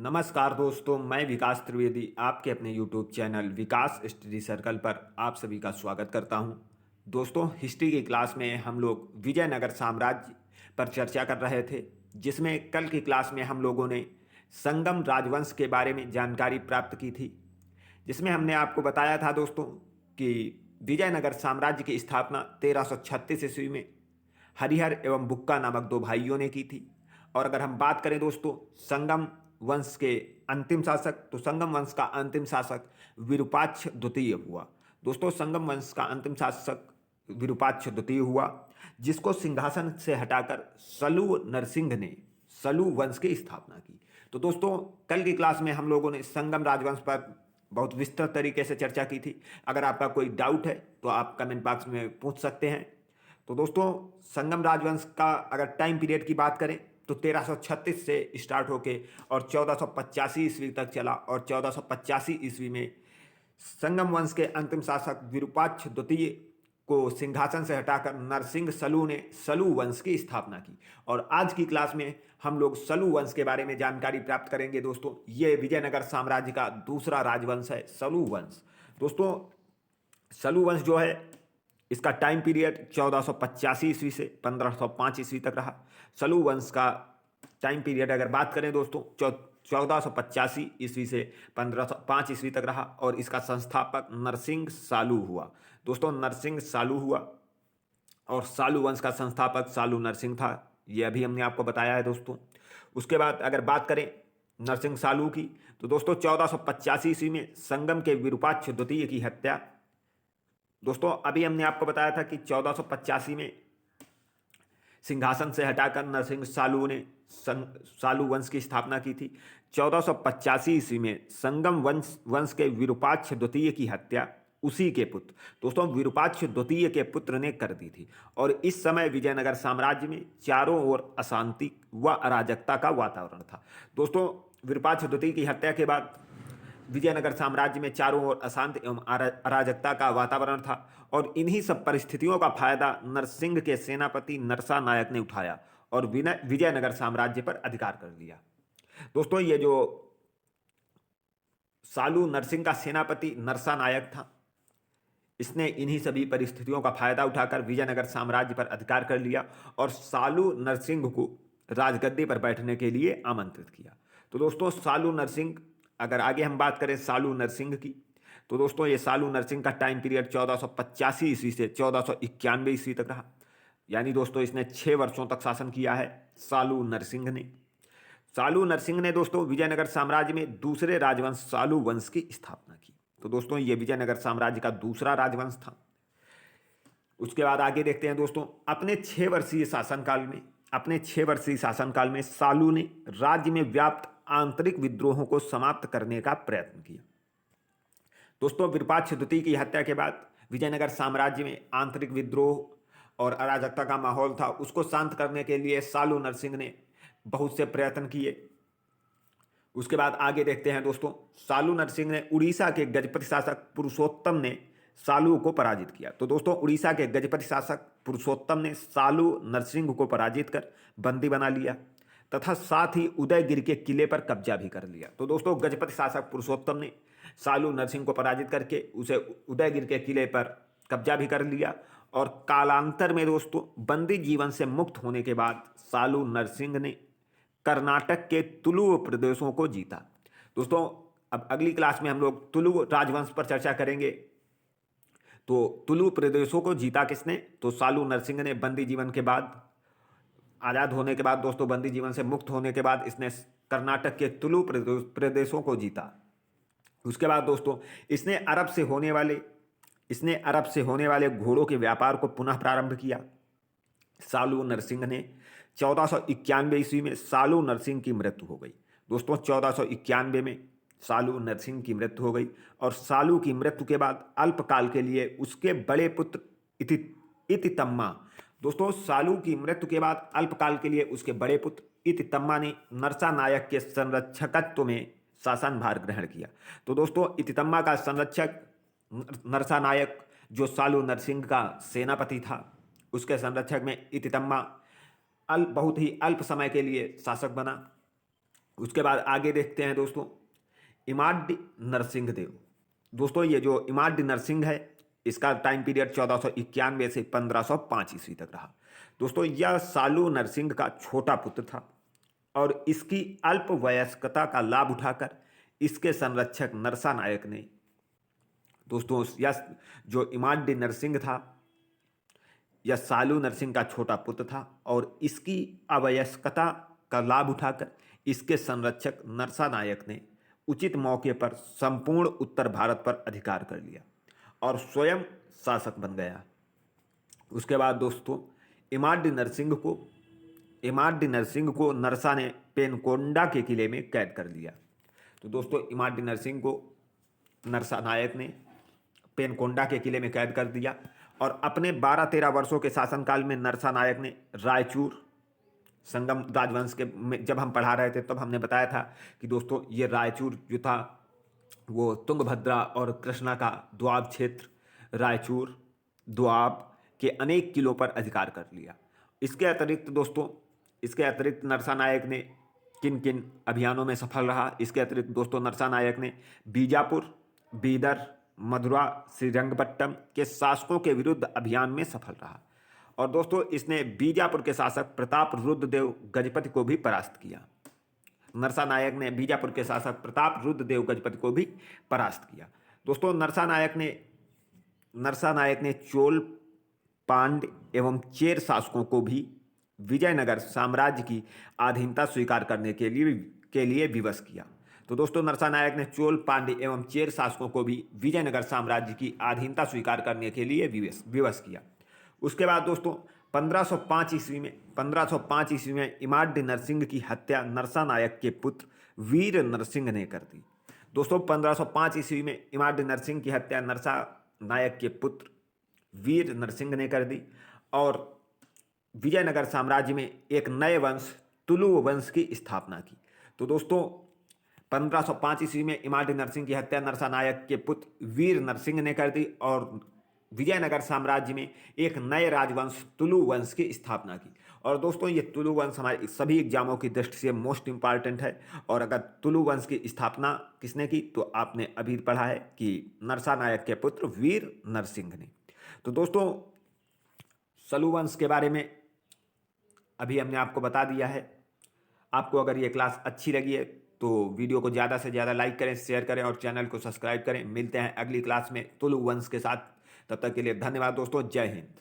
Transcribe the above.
नमस्कार दोस्तों, मैं विकास त्रिवेदी आपके अपने यूट्यूब चैनल विकास स्टडी सर्कल पर आप सभी का स्वागत करता हूं। दोस्तों, हिस्ट्री की क्लास में हम लोग विजयनगर साम्राज्य पर चर्चा कर रहे थे, जिसमें कल की क्लास में हम लोगों ने संगम राजवंश के बारे में जानकारी प्राप्त की थी, जिसमें हमने आपको बताया था दोस्तों कि विजयनगर साम्राज्य की स्थापना 1336 ईस्वी में हरिहर एवं बुक्का नामक दो भाइयों ने की थी। और अगर हम बात करें दोस्तों संगम वंश के अंतिम शासक, तो संगम वंश का अंतिम शासक विरूपाक्ष द्वितीय हुआ। दोस्तों, संगम वंश का अंतिम शासक विरूपाक्ष द्वितीय हुआ, जिसको सिंहासन से हटाकर सलू नरसिंह ने सलू वंश की स्थापना की। तो दोस्तों, कल की क्लास में हम लोगों ने संगम राजवंश पर बहुत विस्तृत तरीके से चर्चा की थी। अगर आपका कोई डाउट है तो आप कमेंट बॉक्स में पूछ सकते हैं। तो दोस्तों, संगम राजवंश का अगर टाइम पीरियड की बात करें तो 1336 से स्टार्ट होके और 1485 ईस्वी तक चला, और 1485 ईस्वी में संगम वंश के अंतिम शासक विरूपाक्ष द्वितीय को सिंहासन से हटाकर नरसिंह सलू ने सलू वंश की स्थापना की। और आज की क्लास में हम लोग सलू वंश के बारे में जानकारी प्राप्त करेंगे। दोस्तों, ये विजयनगर साम्राज्य का दूसरा राजवंश है सलू वंश। दोस्तों, सलू वंश जो है, इसका टाइम पीरियड 1485 ईस्वी से 1505 ईस्वी तक रहा। सलू वंश का टाइम पीरियड अगर बात करें दोस्तों, 1485 ईस्वी से 1505 ईस्वी तक रहा, और इसका संस्थापक नरसिंह सालू हुआ। दोस्तों, नरसिंह सालू हुआ, और सालू वंश का संस्थापक सालू नरसिंह था। ये अभी हमने आपको बताया है दोस्तों। उसके बाद अगर बात करें नरसिंह सालू की, तो दोस्तों 1485 ईस्वी में संगम के विरूपाक्ष द्वितीय की हत्या। दोस्तों, अभी हमने आपको बताया था कि 1485 में सिंहासन से हटाकर नरसिंह सालू ने सालू वंश की स्थापना की थी। 1485 ईस्वी में संगम वंश के विरूपाक्ष द्वितीय की हत्या उसी के पुत्र, दोस्तों विरूपाक्ष द्वितीय के पुत्र ने कर दी थी। और इस समय विजयनगर साम्राज्य में चारों ओर अशांति व अराजकता का वातावरण था। दोस्तों, विरूपाक्ष द्वितीय की हत्या के बाद विजयनगर साम्राज्य में चारों ओर अशांति एवं अराजकता का वातावरण था, और इन्हीं सब परिस्थितियों का फायदा नरसिंह के सेनापति नरसा नायक ने उठाया और विजयनगर साम्राज्य पर अधिकार कर लिया। दोस्तों, ये जो सालू नरसिंह का सेनापति नरसा नायक था, इसने इन्हीं सभी परिस्थितियों का फायदा उठाकर विजयनगर साम्राज्य पर अधिकार कर लिया और सालू नरसिंह को राजगद्दी पर बैठने के लिए आमंत्रित किया। तो दोस्तों, सालू नरसिंह, अगर आगे हम बात करें सालू नरसिंह की, तो दोस्तों ये सालू नरसिंह का टाइम पीरियड 1485 ईस्वी से 1491 ईस्वी तक रहा। यानी दोस्तों, इसने 6 वर्षों तक शासन किया है सालू नरसिंह ने। सालू नरसिंह ने दोस्तों विजयनगर साम्राज्य में दूसरे राजवंश सालू वंश की स्थापना की। तो दोस्तों, ये विजयनगर साम्राज्य का दूसरा राजवंश था। उसके बाद आगे देखते हैं दोस्तों, अपने 6 वर्षीय शासनकाल में सालू ने राज्य में व्याप्त आंतरिक विद्रोहों को समाप्त करने का प्रयत्न किया। दोस्तों, विरूपाक्ष द्वितीय की हत्या के बाद विजयनगर साम्राज्य में आंतरिक विद्रोह और अराजकता का माहौल था, उसको शांत करने के लिए सालू नरसिंह ने बहुत से प्रयत्न किए। उसके बाद आगे देखते हैं दोस्तों, सालू नरसिंह ने उड़ीसा के गजपति शासक पुरुषोत्तम ने सालू को पराजित किया। तो दोस्तों, उड़ीसा के गजपति शासक पुरुषोत्तम ने सालू नरसिंह को पराजित कर बंदी बना लिया तथा साथ ही उदयगिरि के किले पर कब्जा भी कर लिया। तो दोस्तों, गजपति शासक पुरुषोत्तम ने सालू नरसिंह को पराजित करके उसे उदयगिरि के किले पर कब्जा भी कर लिया, और कालांतर में दोस्तों बंदी जीवन से मुक्त होने के बाद सालू नरसिंह ने कर्नाटक के तुलु प्रदेशों को जीता। दोस्तों, अब अगली क्लास में हम लोग तुलु राजवंश पर चर्चा करेंगे। तो तुलु प्रदेशों को जीता किसने? तो सालू नरसिंह ने बंदी जीवन के बाद, आज़ाद होने के बाद दोस्तों, बंदी जीवन से मुक्त होने के बाद इसने कर्नाटक के तुलु प्रदेशों को जीता। उसके बाद दोस्तों इसने अरब से होने वाले घोड़ों के व्यापार को पुनः प्रारंभ किया। सालू नरसिंह ने 1491 ईस्वी में सालू नरसिंह की मृत्यु हो गई। दोस्तों, 1491 में सालू नरसिंह की मृत्यु हो गई, और सालू की मृत्यु के बाद अल्पकाल के लिए उसके बड़े पुत्र इतितम्मा, दोस्तों सालू की मृत्यु के बाद अल्पकाल के लिए उसके बड़े पुत्र इतितम्मा ने नरसा नायक के संरक्षकत्व में शासनभार ग्रहण किया। तो दोस्तों, इतितम्मा का संरक्षक नरसा नायक, जो सालू नरसिंह का सेनापति था, उसके संरक्षक में इतितम्मा बहुत ही अल्प समय के लिए शासक बना। उसके बाद आगे देखते हैं दोस्तों इमाड नरसिंह देव। दोस्तों ये जो इमाड नरसिंह है, इसका टाइम पीरियड 1491 से 1505 ईस्वी तक रहा। दोस्तों यह सालू नरसिंह का छोटा पुत्र था और इसकी अल्प वयस्कता का लाभ उठाकर इसके संरक्षक नरसा नायक ने, दोस्तों यह जो इमाड नरसिंह था यह सालू नरसिंह का छोटा पुत्र था और इसकी अवयस्कता का लाभ उठाकर इसके संरक्षक नरसा नायक ने उचित मौके पर संपूर्ण उत्तर भारत पर अधिकार कर लिया और स्वयं शासक बन गया। उसके बाद दोस्तों इमाड नरसिंह को नरसा ने पेनकोंडा के किले में कैद कर लिया। तो दोस्तों इमाड नरसिंह को नरसा नायक ने पेनकोंडा के किले में कैद कर दिया और अपने 12-13 वर्षों के शासनकाल में नरसा नायक ने रायचूर, संगम राजवंश के में जब हम पढ़ा रहे थे तब हमने बताया था कि दोस्तों ये रायचूर जो था वो तुंगभद्रा और कृष्णा का दोआब क्षेत्र रायचूर दोआब के अनेक किलों पर अधिकार कर लिया। इसके अतिरिक्त नरसा नायक ने किन किन अभियानों में सफल रहा, इसके अतिरिक्त दोस्तों नरसा नायक ने बीजापुर, बीदर, मथुरा, श्रीरंगपट्टम के शासकों के विरुद्ध अभियान में सफल रहा और दोस्तों इसने बीजापुर के शासक प्रताप रुद्रदेव गजपति को भी परास्त किया। नरसा नायक ने बीजापुर के शासक प्रताप रुद्रदेव गजपति को भी परास्त किया। दोस्तों नरसा नायक ने चोल, पांड्य एवं चेर शासकों को भी विजयनगर साम्राज्य की अधीनता स्वीकार करने के लिए विवश किया। तो दोस्तों नरसा नायक ने चोल, पांड्य एवं चेर शासकों को भी विजयनगर साम्राज्य की अधीनता स्वीकार करने के लिए विवश किया। उसके बाद दोस्तों 1505 ईस्वी में इमाड नरसिंह की हत्या नरसा नायक के पुत्र वीर नरसिंह ने कर दी। दोस्तों 1505 ईस्वी में इमाड नरसिंह की हत्या नरसा नायक के पुत्र वीर नरसिंह ने कर दी और विजयनगर साम्राज्य में एक नए वंश तुलु वंश की स्थापना की। तो दोस्तों 1505 ईस्वी में इमाड नरसिंह की हत्या नरसा नायक के पुत्र वीर नरसिंह ने कर दी और विजयनगर साम्राज्य में एक नए राजवंश तुलु वंश की स्थापना की। और दोस्तों ये तुलु वंश हमारे सभी एग्जामों की दृष्टि से मोस्ट इंपॉर्टेंट है और अगर तुलु वंश की स्थापना किसने की तो आपने अभी पढ़ा है कि नरसा नायक के पुत्र वीर नरसिंह ने। तो दोस्तों सलू वंश के बारे में अभी हमने आपको बता दिया है। आपको अगर ये क्लास अच्छी लगी है तो वीडियो को ज़्यादा से ज़्यादा लाइक करें, शेयर करें और चैनल को सब्सक्राइब करें। मिलते हैं अगली क्लास में तुलु वंश के साथ। तब तक के लिए धन्यवाद दोस्तों। जय हिंद।